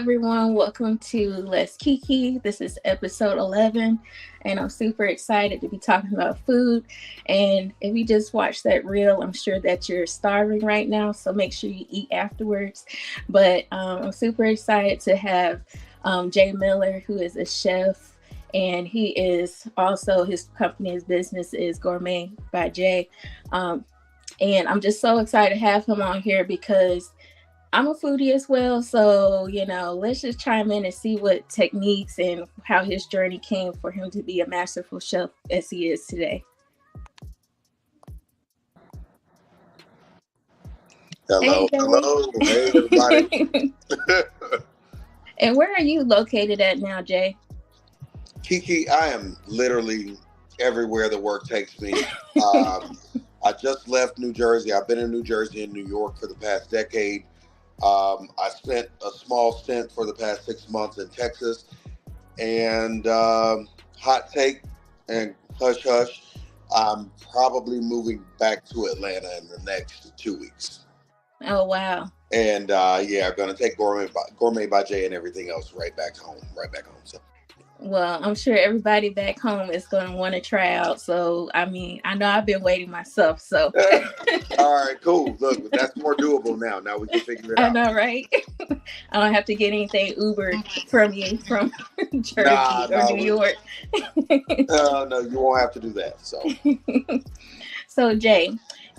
everyone. Welcome to Let's KeKe. This is episode 11, and I'm super excited to be talking about food. And if you just watched that reel, I'm sure that you're starving right now, so make sure you eat afterwards. But I'm super excited to have Jay Miller, who is a chef, and he is also, his company, his business is Gourmet by Jay. And I'm just so excited to have him on here because I'm a foodie as well. So, let's just chime in and see what techniques and how his journey came for him to be a masterful chef as he is today. Hello, hey everybody. And where are you located at now, Jay? KeKe, I am literally everywhere the work takes me. I just left New Jersey. I've been in New Jersey and New York for the past decade. I spent a small stint for the past 6 months in Texas, and hot take and hush hush, I'm probably moving back to Atlanta in the next 2 weeks. Oh, wow. And I'm going to take Gourmet by Jay and everything else right back home. So. Well, I'm sure everybody back home is going to want to try out. So, I know I've been waiting myself. So, all right, cool. Look, that's more doable now. Now we can figure it out. I know, right? I don't have to get anything Ubered from you from Jersey or New York. No, you won't have to do that. So, Jay,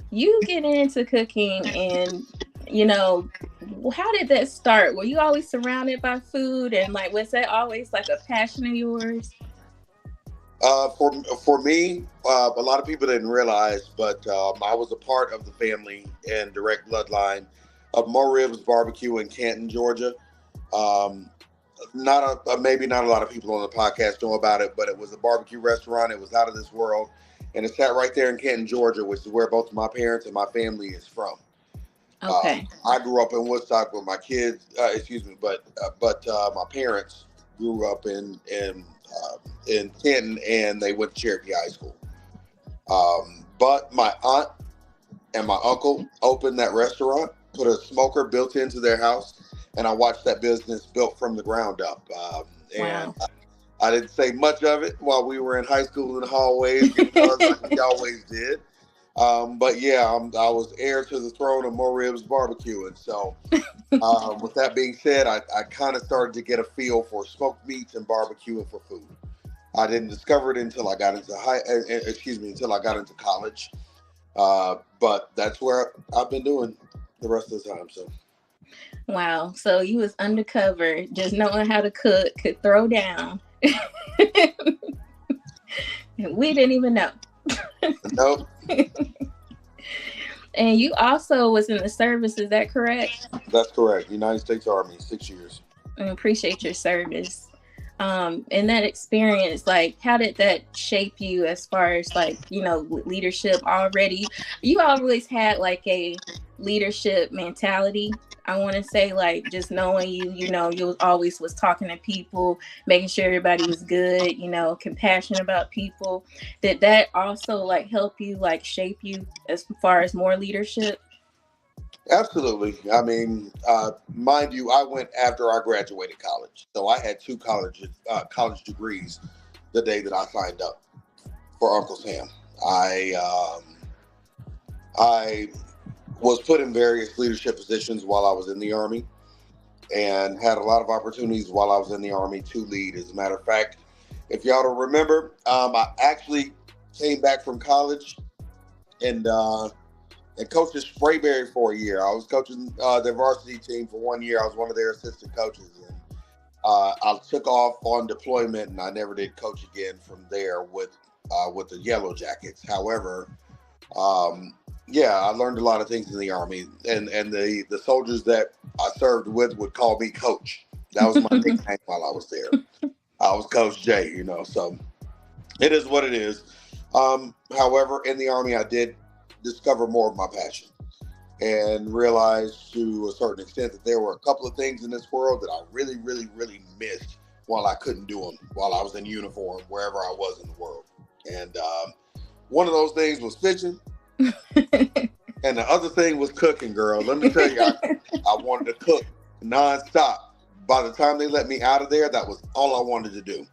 you get into cooking, and how did that start? Were you always surrounded by food, and was that always a passion of yours? For me, a lot of people didn't realize, but I was a part of the family and direct bloodline of Mo Ribs Barbecue in Canton, Georgia. Maybe not a lot of people on the podcast know about it, but it was a barbecue restaurant. It was out of this world, and it sat right there in Canton, Georgia, which is where both my parents and my family is from. Okay. I grew up in Woodstock with my kids. But my parents grew up in Canton, and they went to Cherokee High School. But my aunt and my uncle opened that restaurant, put a smoker built into their house, and I watched that business built from the ground up. And wow. I didn't say much of it while we were in high school in the hallways because we always did. But yeah, I was heir to the throne of Mo Ribs Barbecue. And so with that being said, I kind of started to get a feel for smoked meats and barbecuing for food. I didn't discover it until I got into college. But that's where I've been doing the rest of the time. So. Wow. So you was undercover, just knowing how to cook, could throw down. We didn't even know. Nope. And you also was in the service, is that correct? That's correct. United States Army, 6 years. I appreciate your service. And that experience, how did that shape you as far as leadership already? You always had a leadership mentality. I want to say just knowing you always was talking to people, making sure everybody was good, compassionate about people. Did that also help you shape you as far as more leadership? Absolutely. Mind you, I went after I graduated college. So I had 2 college degrees the day that I signed up for Uncle Sam. I was put in various leadership positions while I was in the Army and had a lot of opportunities while I was in the Army to lead. As a matter of fact, if y'all don't remember, I actually came back from college and coached at Sprayberry for a year. I was coaching their varsity team for 1 year. I was one of their assistant coaches. And I took off on deployment, and I never did coach again from there with the Yellow Jackets. However, I learned a lot of things in the Army, and the soldiers that I served with would call me Coach. That was my nickname while I was there. I was Coach J, so it is what it is. However, in the Army, I did discover more of my passion and realized to a certain extent that there were a couple of things in this world that I really, really, really missed while I couldn't do them while I was in uniform, wherever I was in the world. And one of those things was fishing. And the other thing was cooking, girl. Let me tell you, I wanted to cook nonstop. by the time they let me out of there, that was all I wanted to do.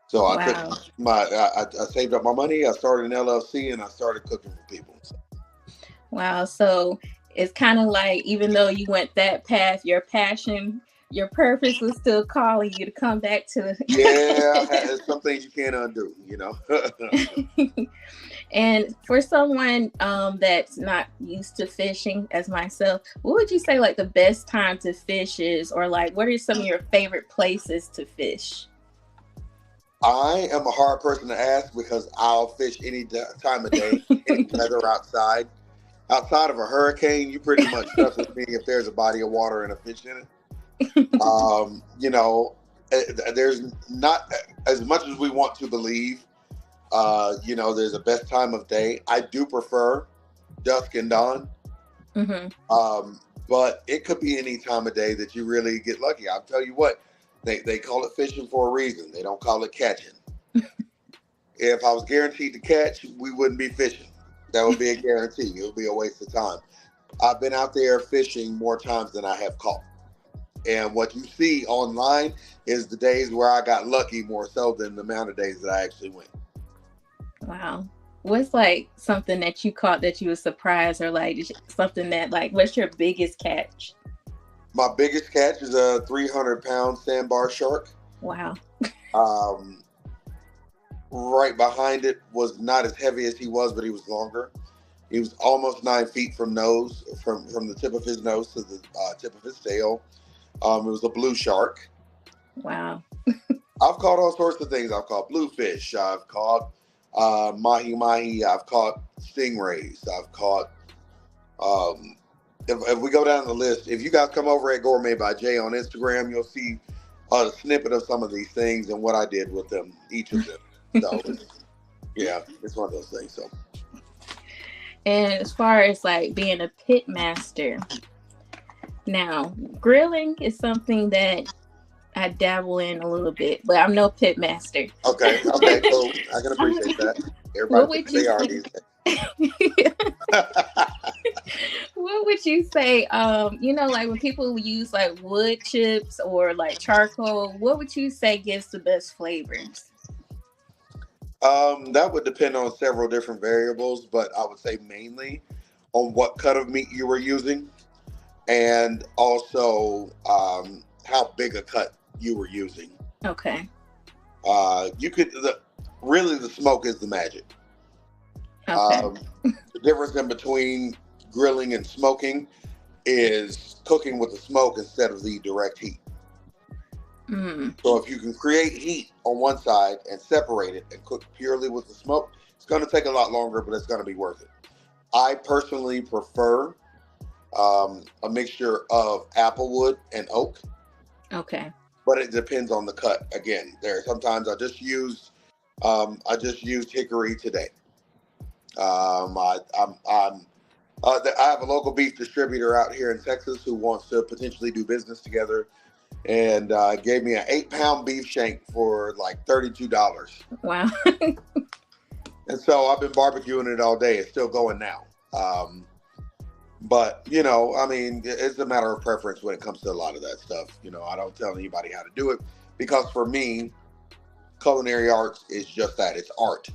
So I took Wow. I saved up my money. I started an LLC and I started cooking for people. Wow. So it's kind of like, even though you went that path, your passion, your purpose was still calling you to come back to. Yeah, it's some things you can't undo, you know. And for someone that's not used to fishing, as myself, what would you say like the best time to fish is, or like what are some of your favorite places to fish? I am a hard person to ask because I'll fish any time of day, any weather outside. Outside of a hurricane, you pretty much stuck with me if there's a body of water and a fish in it. You know, there's not as much as we want to believe. You know, there's a best time of day. I do prefer dusk and dawn, Hmm. but it could be any time of day that you really get lucky. I'll tell you what, they call it fishing for a reason. They don't call it catching. If I was guaranteed to catch, we wouldn't be fishing. That would be a guarantee. It would be a waste of time. I've been out there fishing more times than I have caught. And what you see online is the days where I got lucky more so than the amount of days that I actually went. Wow. What's like something that you caught that you were surprised, or like something that like, what's your biggest catch? My biggest catch is a 300-pound sandbar shark. Wow. Um, right behind it was not as heavy as he was, but he was longer. He was almost 9 feet from the tip of his nose to the tip of his tail. It was a blue shark. Wow. I've caught all sorts of things. I've caught bluefish. I've caught mahi mahi. I've caught stingrays. I've caught. If we go down the list, if you guys come over at Gourmet by Jay on Instagram, you'll see a snippet of some of these things and what I did with them, each of them. So, yeah, it's one of those things. So, And as far as like being a pit master, now grilling is something that I dabble in a little bit, but I'm no pit master. okay, cool. I can appreciate that. What Everybody would thinks you they are say? these What would you say? You know, like when people use like wood chips or like charcoal, what would you say gives the best flavors? That would depend on several different variables, but I would say mainly on what cut of meat you were using, and also how big a cut you were using. Okay. You could really the smoke is the magic. Okay. The difference in between grilling and smoking is cooking with the smoke instead of the direct heat. Mm. So if you can create heat on one side and separate it and cook purely with the smoke, it's going to take a lot longer, but it's going to be worth it. I personally prefer a mixture of applewood and oak, Okay. but it depends on the cut. Again, there sometimes I just used hickory today. I have a local beef distributor out here in Texas who wants to potentially do business together, and gave me an 8-pound beef shank for like $32. Wow. And so I've been barbecuing it all day. It's still going now. But, you know, I mean, it's a matter of preference when it comes to a lot of that stuff. You know, I don't tell anybody how to do it because for me, culinary arts is just that. It's art.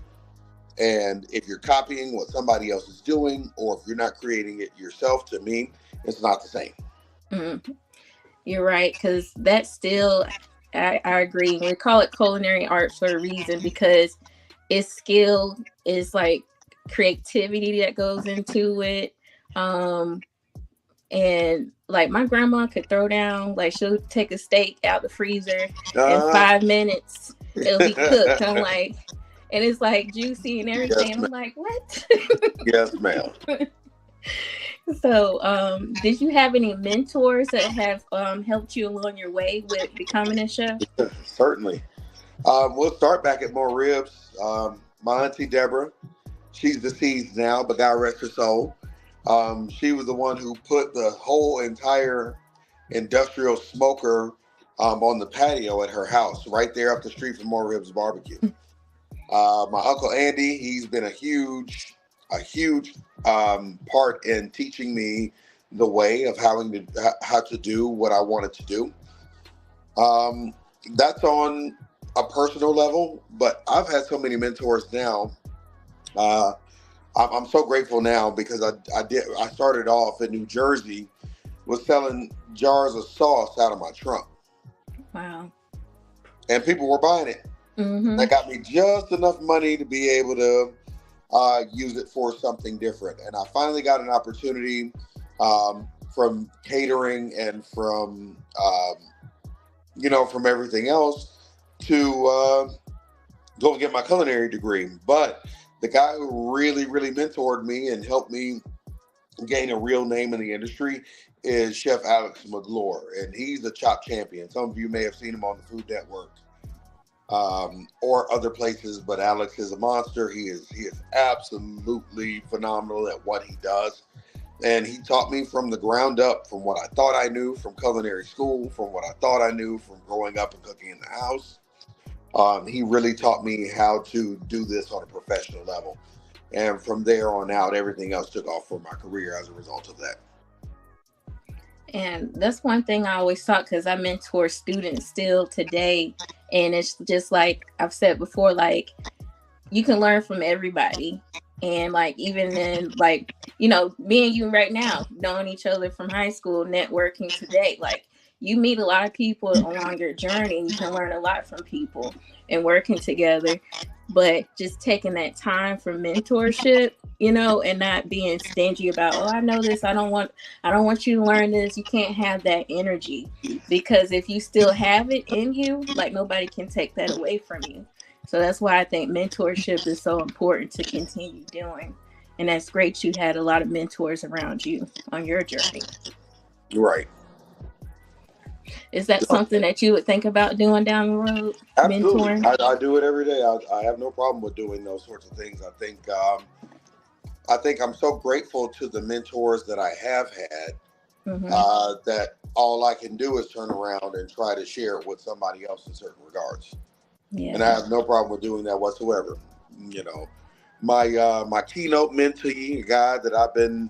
And if you're copying what somebody else is doing, or if you're not creating it yourself, to me, it's not the same. Mm. You're right, because that's still, I agree. We call it culinary arts for a reason, because it's skill, it's like creativity that goes into it. Um, and like my grandma could throw down, like she'll take a steak out the freezer in Uh, 5 minutes, it'll be cooked. I'm like, and it's like juicy and everything. yes, I'm ma'am. like, what? Yes, ma'am. So, did you have any mentors that have helped you along your way with becoming a chef? Certainly. We'll start back at more ribs. My auntie Deborah, she's deceased now, but God rest her soul. She was the one who put the whole entire industrial smoker on the patio at her house, right there up the street from More Ribs Barbecue. My uncle Andy, he's been a huge part in teaching me the way of how to do what I wanted to do. Um, that's on a personal level, but I've had so many mentors now. Uh, I'm so grateful now because I started off in New Jersey was selling jars of sauce out of my trunk, Wow. and people were buying it. Mm-hmm. That got me just enough money to be able to use it for something different. And I finally got an opportunity from catering and from from everything else to go and get my culinary degree. But the guy who really, really mentored me and helped me gain a real name in the industry is Chef Alex McGlure, and he's a chop champion. Some of you may have seen him on the Food Network or other places, but Alex is a monster. He is absolutely phenomenal at what he does. And he taught me from the ground up, from what I thought I knew from culinary school, from what I thought I knew from growing up and cooking in the house. He really taught me how to do this on a professional level. And from there on out, everything else took off for my career as a result of that. And that's one thing I always thought, because I mentor students still today. And it's just like I've said before, like, you can learn from everybody. And like, even in like, me and you right now, knowing each other from high school, networking today, like, you meet a lot of people along your journey. You can learn a lot from people and working together. But just taking that time for mentorship, and not being stingy about, oh, I know this. I don't want you to learn this. You can't have that energy, because if you still have it in you, like, nobody can take that away from you. So that's why I think mentorship is so important to continue doing. And that's great you had a lot of mentors around you on your journey. Right. Is that something that you would think about doing down the road? Absolutely. Mentoring? I do it every day. I have no problem with doing those sorts of things. I think I'm so grateful to the mentors that I have had, that all I can do is turn around and try to share it with somebody else in certain regards. Yeah. And I have no problem with doing that whatsoever. My keynote mentee, a guy that I've been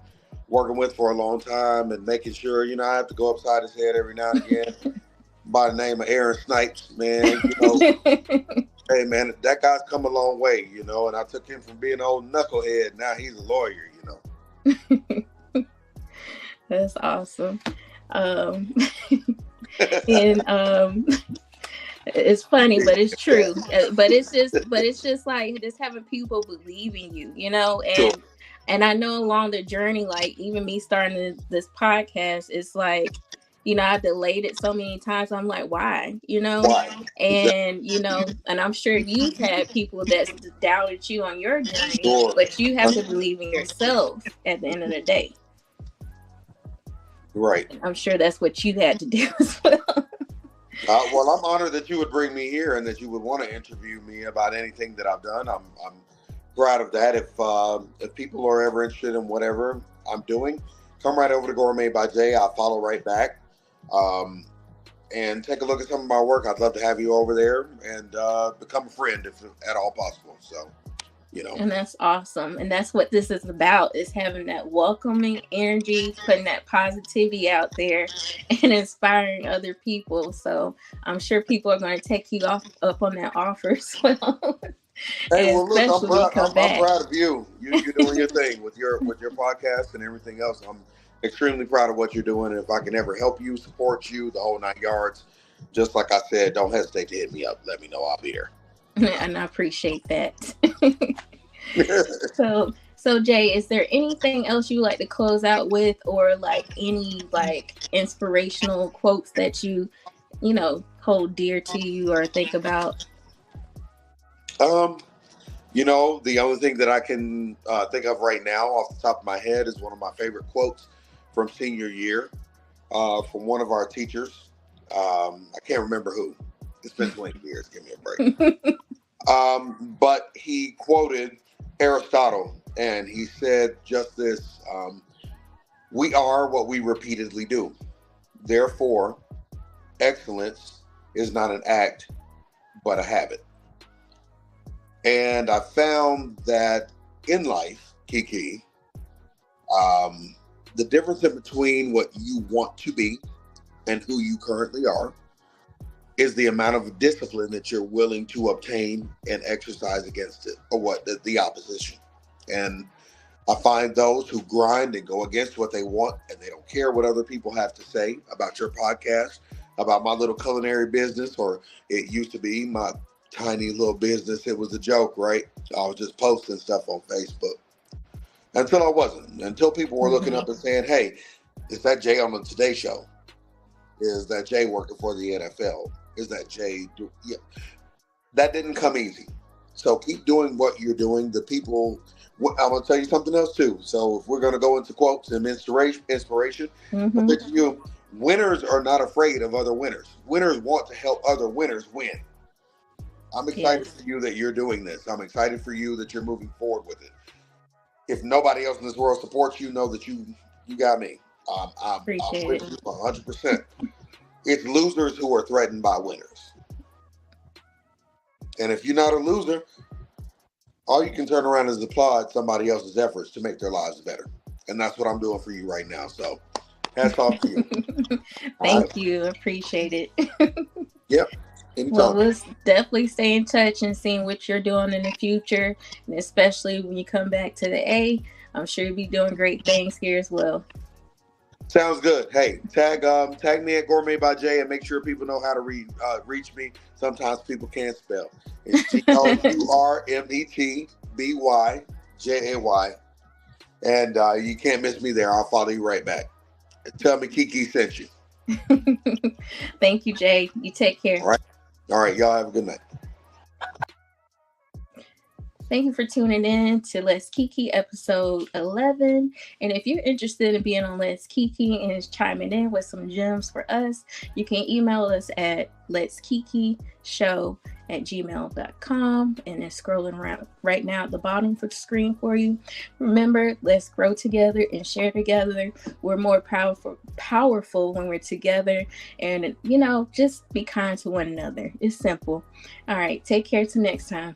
working with for a long time and making sure, I have to go upside his head every now and again, by the name of Aaron Snipes, man. Hey, man, that guy's come a long way, and I took him from being an old knucklehead. Now he's a lawyer, That's awesome. And it's funny, but it's true. But it's just like just having people believe in you, and Sure. and I know along the journey, like even me starting this podcast, it's like, I delayed it so many times. I'm like, why? Why? And and I'm sure you've had people that doubted you on your journey, Sure. but you have to believe in yourself at the end of the day. Right. I'm sure that's what you had to do as well. Well, I'm honored that you would bring me here and that you would want to interview me about anything that I've done. I'm proud of that. If people are ever interested in whatever I'm doing, come right over to Gourmet by Jay. I'll follow right back, and take a look at some of my work. I'd love to have you over there and become a friend if at all possible. So, And that's awesome. And that's what this is about, is having that welcoming energy, putting that positivity out there and inspiring other people. So I'm sure people are going to take you up on that offer as well. Hey, well, look, I'm back. proud of you. You're doing your thing with your podcast and everything else. I'm extremely proud of what you're doing. And if I can ever help you, support you, the whole 9 yards, just like I said, don't hesitate to hit me up. Let me know. I'll be there. And I appreciate that. So Jay, is there anything else you like to close out with, or like any like inspirational quotes that you hold dear to you or think about? The only thing that I can think of right now off the top of my head is one of my favorite quotes from senior year, from one of our teachers. I can't remember who. It's been 20 years. Give me a break. But he quoted Aristotle, and he said just this: we are what we repeatedly do. Therefore, excellence is not an act, but a habit. And I found that in life, KeKe, the difference in between what you want to be and who you currently are is the amount of discipline that you're willing to obtain and exercise against it, or what the opposition. And I find those who grind and go against what they want, and they don't care what other people have to say about your podcast, about my little culinary business, or it used to be my tiny little business. It was a joke, right? I was just posting stuff on Facebook until I wasn't. Until people were looking up and saying, "Hey, is that Jay on the Today Show? Is that Jay working for the NFL? Is that Jay?" Yeah, that didn't come easy. So keep doing what you're doing. The people. I'm going to tell you something else too. So if we're going to go into quotes and inspiration, you, winners are not afraid of other winners. Winners want to help other winners win. I'm excited for you that you're doing this. I'm excited for you that you're moving forward with it. If nobody else in this world supports you, know that you got me. I'm with you 100%. It's losers who are threatened by winners. And if you're not a loser, all you can turn around is applaud somebody else's efforts to make their lives better. And that's what I'm doing for you right now. So hats off to you. Thank you. Appreciate it. Yep. Anytime. Well, let's definitely stay in touch and see what you're doing in the future. And especially when you come back to the A, I'm sure you'll be doing great things here as well. Sounds good. Hey, tag me at Gourmet by Jay and make sure people know how to reach me. Sometimes people can't spell. It's GOURMETBYJAY. And you can't miss me there. I'll follow you right back. Tell me KeKe sent you. Thank you, Jay. You take care. All right. Y'all have a good night. Thank you for tuning in to Let's KeKe episode 11. And if you're interested in being on Let's KeKe and chiming in with some gems for us, you can email us at letskekeshow@gmail.com. And it's scrolling around right now at the bottom of the screen for you. Remember, let's grow together and share together. We're more powerful when we're together. And, just be kind to one another. It's simple. All right. Take care till next time.